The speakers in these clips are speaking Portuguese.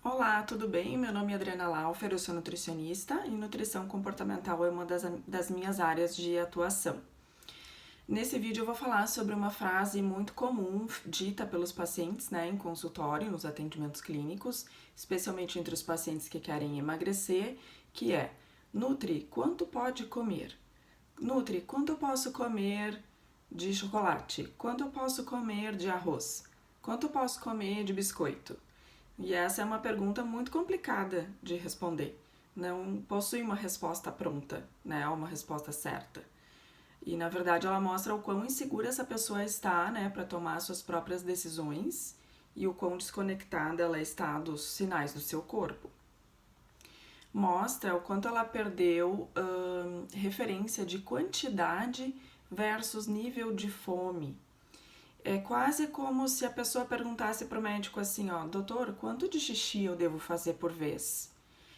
Olá, tudo bem? Meu nome é Adriana Laufer, eu sou nutricionista e nutrição comportamental é uma das minhas áreas de atuação. Nesse vídeo eu vou falar sobre uma frase muito comum dita pelos pacientes, em consultório, nos atendimentos clínicos, especialmente entre os pacientes que querem emagrecer, que é: Nutri, quanto pode comer? Nutri, quanto eu posso comer de chocolate? Quanto eu posso comer de arroz? Quanto eu posso comer de biscoito? E essa é uma pergunta muito complicada de responder. Não possui uma resposta pronta, uma resposta certa. E na verdade ela mostra o quão insegura essa pessoa está, para tomar suas próprias decisões e o quão desconectada ela está dos sinais do seu corpo. Mostra o quanto ela perdeu referência de quantidade versus nível de fome. É quase como se a pessoa perguntasse para o médico assim, ó: doutor, quanto de xixi eu devo fazer por vez?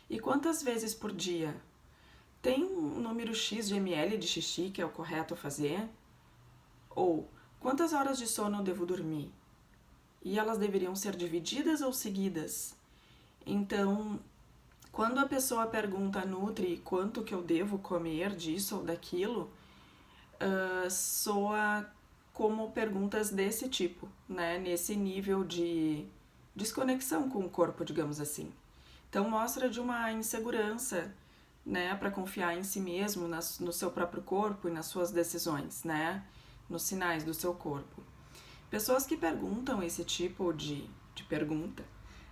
E quantas vezes por dia? Tem um número X de ml de xixi que é o correto fazer? Ou quantas horas de sono eu devo dormir? E elas deveriam ser divididas ou seguidas? Então, quando a pessoa pergunta a Nutri quanto que eu devo comer disso ou daquilo, soa como perguntas desse tipo, nesse nível de desconexão com o corpo, digamos assim. Então mostra de uma insegurança, para confiar em si mesmo, no seu próprio corpo e nas suas decisões, nos sinais do seu corpo. Pessoas que perguntam esse tipo de pergunta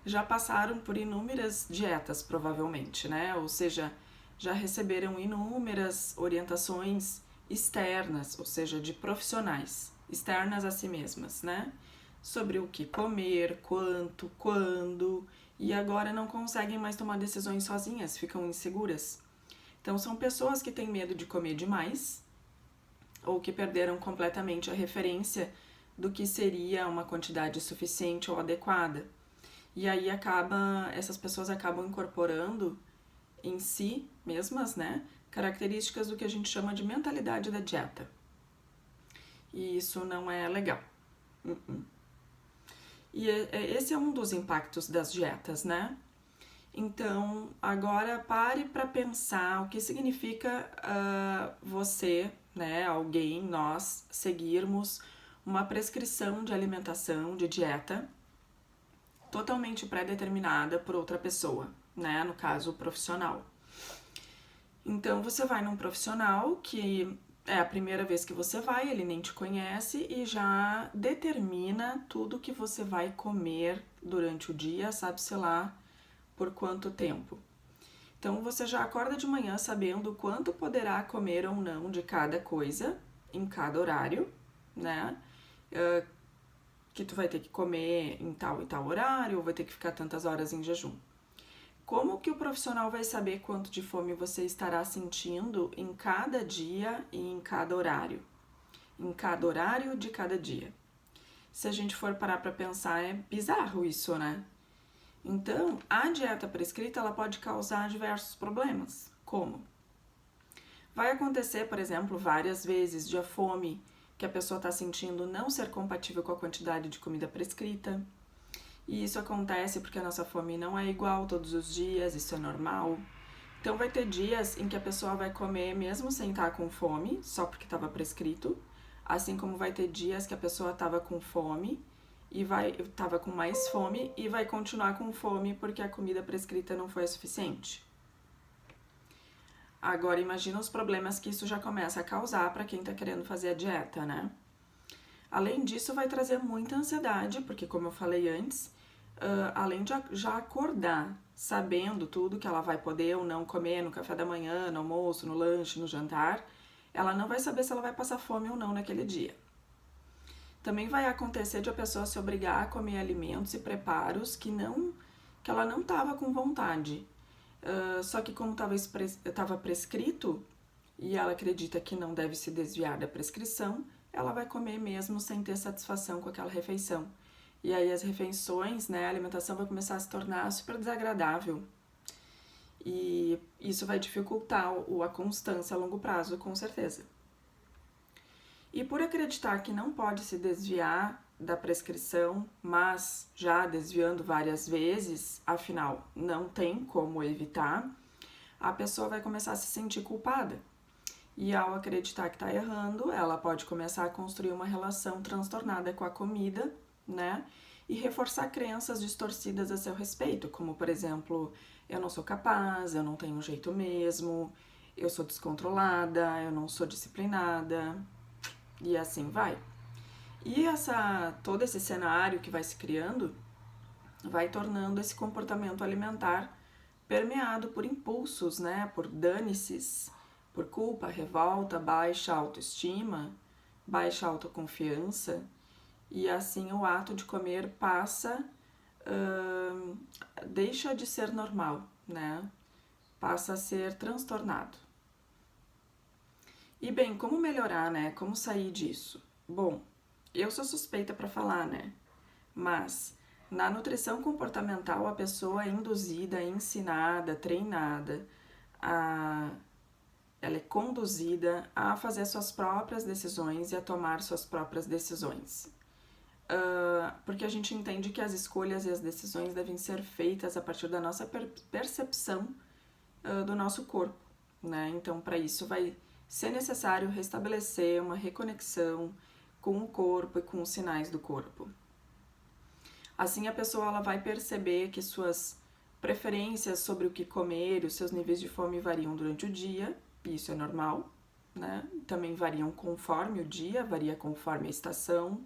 já passaram por inúmeras dietas, provavelmente, ou seja, já receberam inúmeras orientações externas, ou seja, de profissionais, externas a si mesmas, sobre o que comer, quanto, quando, e agora não conseguem mais tomar decisões sozinhas, ficam inseguras. Então são pessoas que têm medo de comer demais ou que perderam completamente a referência do que seria uma quantidade suficiente ou adequada. E aí essas pessoas acabam incorporando em si mesmas, características do que a gente chama de mentalidade da dieta. E isso não é legal. E esse é um dos impactos das dietas, Então, agora pare para pensar o que significa você, alguém, nós, seguirmos uma prescrição de alimentação, de dieta, totalmente pré-determinada por outra pessoa, no caso, o profissional. Então, você vai num profissional que é a primeira vez que você vai, ele nem te conhece e já determina tudo que você vai comer durante o dia, sabe-se lá por quanto tempo. Então, você já acorda de manhã sabendo quanto poderá comer ou não de cada coisa, em cada horário, que tu vai ter que comer em tal e tal horário, ou vai ter que ficar tantas horas em jejum. Como que o profissional vai saber quanto de fome você estará sentindo em cada dia e em cada horário? Em cada horário de cada dia. Se a gente for parar para pensar, é bizarro isso, Então, a dieta prescrita ela pode causar diversos problemas. Como? Vai acontecer, por exemplo, várias vezes de a fome que a pessoa está sentindo não ser compatível com a quantidade de comida prescrita. E isso acontece porque a nossa fome não é igual todos os dias, isso é normal. Então vai ter dias em que a pessoa vai comer mesmo sem estar com fome, só porque estava prescrito, assim como vai ter dias que a pessoa estava com fome e estava com mais fome e vai continuar com fome porque a comida prescrita não foi suficiente. Agora imagina os problemas que isso já começa a causar para quem está querendo fazer a dieta, Além disso, vai trazer muita ansiedade, porque como eu falei antes, além de já acordar sabendo tudo que ela vai poder ou não comer no café da manhã, no almoço, no lanche, no jantar, ela não vai saber se ela vai passar fome ou não naquele dia. Também vai acontecer de a pessoa se obrigar a comer alimentos e preparos que ela não estava com vontade. Só que como estava prescrito e ela acredita que não deve se desviar da prescrição, ela vai comer mesmo sem ter satisfação com aquela refeição. E aí as refeições, a alimentação vai começar a se tornar super desagradável. E isso vai dificultar a constância a longo prazo, com certeza. E por acreditar que não pode se desviar da prescrição, mas já desviando várias vezes, afinal, não tem como evitar, a pessoa vai começar a se sentir culpada. E ao acreditar que está errando, ela pode começar a construir uma relação transtornada com a comida, né? E reforçar crenças distorcidas a seu respeito, como, por exemplo, eu não sou capaz, eu não tenho jeito mesmo, eu sou descontrolada, eu não sou disciplinada, e assim vai. E todo esse cenário que vai se criando vai tornando esse comportamento alimentar permeado por impulsos, né? Por dane-ses, por culpa, revolta, baixa autoestima, baixa autoconfiança, e assim o ato de comer deixa de ser normal, né? Passa a ser transtornado. E bem, como melhorar, né? Como sair disso? Bom, eu sou suspeita para falar, né? Mas na nutrição comportamental a pessoa é induzida, ensinada, treinada, ela é conduzida a fazer suas próprias decisões e a tomar suas próprias decisões. Porque a gente entende que as escolhas e as decisões devem ser feitas a partir da nossa percepção do nosso corpo, né? Então, para isso vai ser necessário restabelecer uma reconexão com o corpo e com os sinais do corpo. Assim, a pessoa ela vai perceber que suas preferências sobre o que comer, os seus níveis de fome variam durante o dia, e isso é normal, né? Também variam conforme o dia, varia conforme a estação.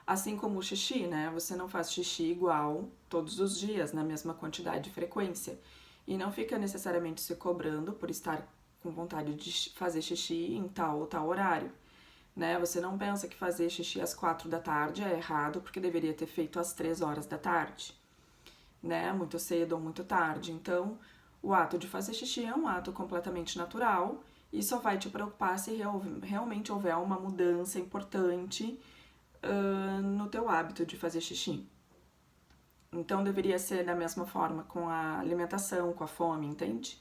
Assim como o xixi, né? Você não faz xixi igual todos os dias, na mesma quantidade e frequência. E não fica necessariamente se cobrando por estar com vontade de fazer xixi em tal ou tal horário, né? Você não pensa que fazer xixi às 4 da tarde é errado porque deveria ter feito às 3 horas da tarde, né? Muito cedo ou muito tarde. Então, o ato de fazer xixi é um ato completamente natural e só vai te preocupar se realmente houver uma mudança importante no teu hábito de fazer xixi. Então, deveria ser da mesma forma com a alimentação, com a fome, entende?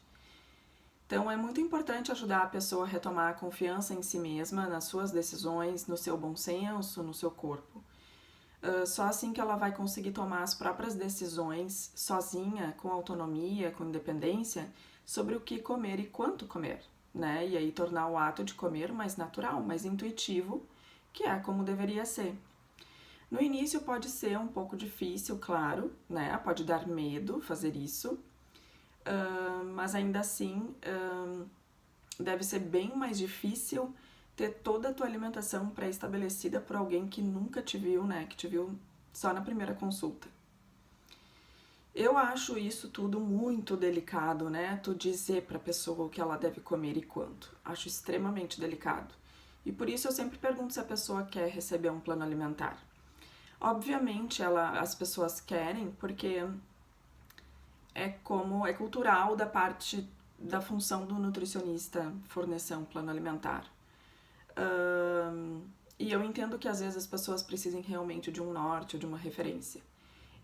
Então, é muito importante ajudar a pessoa a retomar a confiança em si mesma, nas suas decisões, no seu bom senso, no seu corpo. Só assim que ela vai conseguir tomar as próprias decisões sozinha, com autonomia, com independência, sobre o que comer e quanto comer, né? E aí tornar o ato de comer mais natural, mais intuitivo, que é como deveria ser. No início pode ser um pouco difícil, claro, né? Pode dar medo fazer isso, mas ainda assim deve ser bem mais difícil ter toda a tua alimentação pré-estabelecida por alguém que nunca te viu, né? Que te viu só na primeira consulta. Eu acho isso tudo muito delicado, né? Tu dizer pra pessoa o que ela deve comer e quanto. Acho extremamente delicado. E por isso eu sempre pergunto se a pessoa quer receber um plano alimentar. Obviamente as pessoas querem, porque é cultural da parte da função do nutricionista fornecer um plano alimentar. E eu entendo que às vezes as pessoas precisem realmente de um norte ou de uma referência.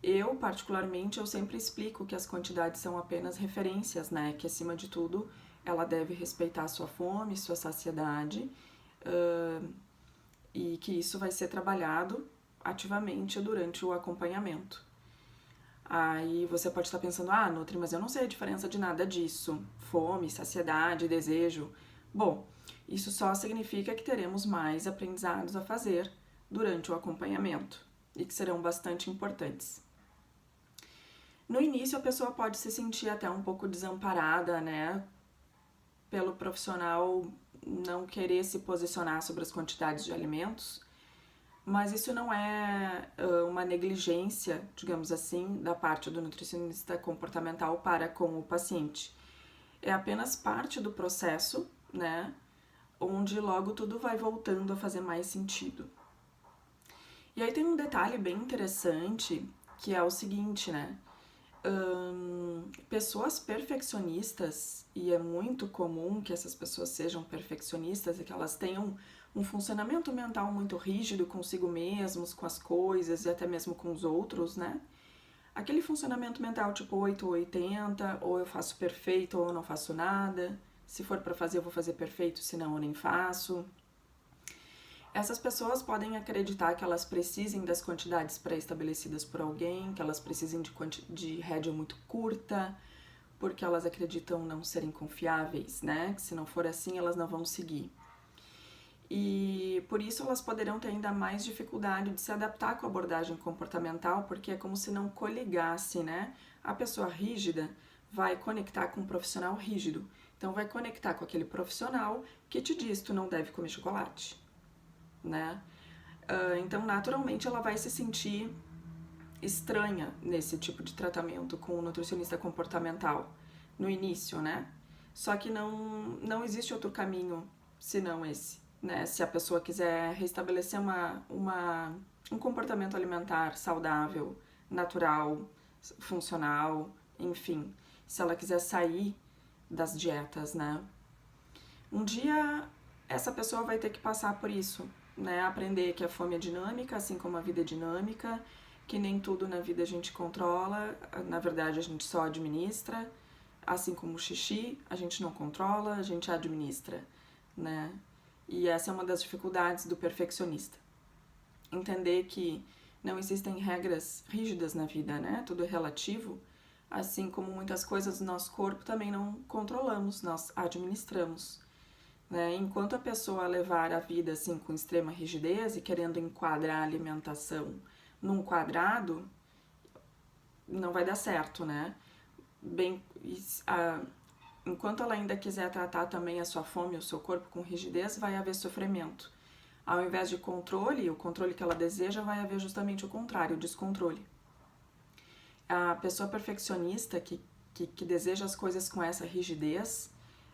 Eu, particularmente, eu sempre explico que as quantidades são apenas referências, né? Que acima de tudo ela deve respeitar sua fome, sua saciedade, e que isso vai ser trabalhado ativamente durante o acompanhamento. Aí você pode estar pensando, Nutri, mas eu não sei a diferença de nada disso. Fome, saciedade, desejo. Bom, isso só significa que teremos mais aprendizados a fazer durante o acompanhamento e que serão bastante importantes. No início, a pessoa pode se sentir até um pouco desamparada, né? Pelo profissional não querer se posicionar sobre as quantidades de alimentos, mas isso não é uma negligência, digamos assim, da parte do nutricionista comportamental para com o paciente. É apenas parte do processo, né? Onde logo tudo vai voltando a fazer mais sentido. E aí tem um detalhe bem interessante, que é o seguinte, né? Pessoas perfeccionistas, e é muito comum que essas pessoas sejam perfeccionistas e que elas tenham um funcionamento mental muito rígido consigo mesmos, com as coisas e até mesmo com os outros, né? Aquele funcionamento mental tipo 8 ou 80, ou eu faço perfeito ou eu não faço nada. Se for para fazer, eu vou fazer perfeito, senão eu nem faço. Essas pessoas podem acreditar que elas precisem das quantidades pré-estabelecidas por alguém, que elas precisem de rédea muito curta, porque elas acreditam não serem confiáveis, né? Que se não for assim, elas não vão seguir. E por isso elas poderão ter ainda mais dificuldade de se adaptar com a abordagem comportamental, porque é como se não coligasse, né? A pessoa rígida vai conectar com um profissional rígido. Então vai conectar com aquele profissional que te diz tu não deve comer chocolate, né? Então naturalmente ela vai se sentir estranha nesse tipo de tratamento com o nutricionista comportamental no início, né? Só que não existe outro caminho senão esse, né? Se a pessoa quiser restabelecer um comportamento alimentar saudável, natural, funcional, enfim, se ela quiser sair das dietas, né? Um dia essa pessoa vai ter que passar por isso, né? Aprender que a fome é dinâmica, assim como a vida é dinâmica, que nem tudo na vida a gente controla, na verdade a gente só administra, assim como o xixi, a gente não controla, a gente administra, né? E essa é uma das dificuldades do perfeccionista. Entender que não existem regras rígidas na vida, né? Tudo é relativo, assim como muitas coisas do nosso corpo também não controlamos, nós administramos. Né? Enquanto a pessoa levar a vida assim com extrema rigidez e querendo enquadrar a alimentação num quadrado, não vai dar certo, né? Enquanto ela ainda quiser tratar também a sua fome, o seu corpo com rigidez, vai haver sofrimento. Ao invés de controle, o controle que ela deseja, vai haver justamente o contrário, o descontrole. A pessoa perfeccionista que deseja as coisas com essa rigidez,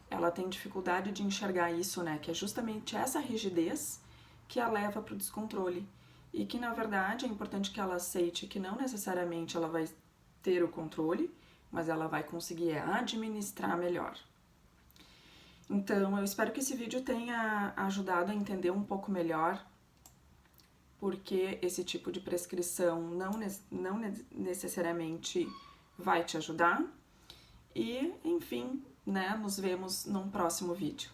ela tem dificuldade de enxergar isso, né? Que é justamente essa rigidez que a leva para o descontrole. E que, na verdade, é importante que ela aceite que não necessariamente ela vai ter o controle, mas ela vai conseguir administrar melhor. Então, eu espero que esse vídeo tenha ajudado a entender um pouco melhor porque esse tipo de prescrição não necessariamente vai te ajudar. E, enfim, né, nos vemos num próximo vídeo.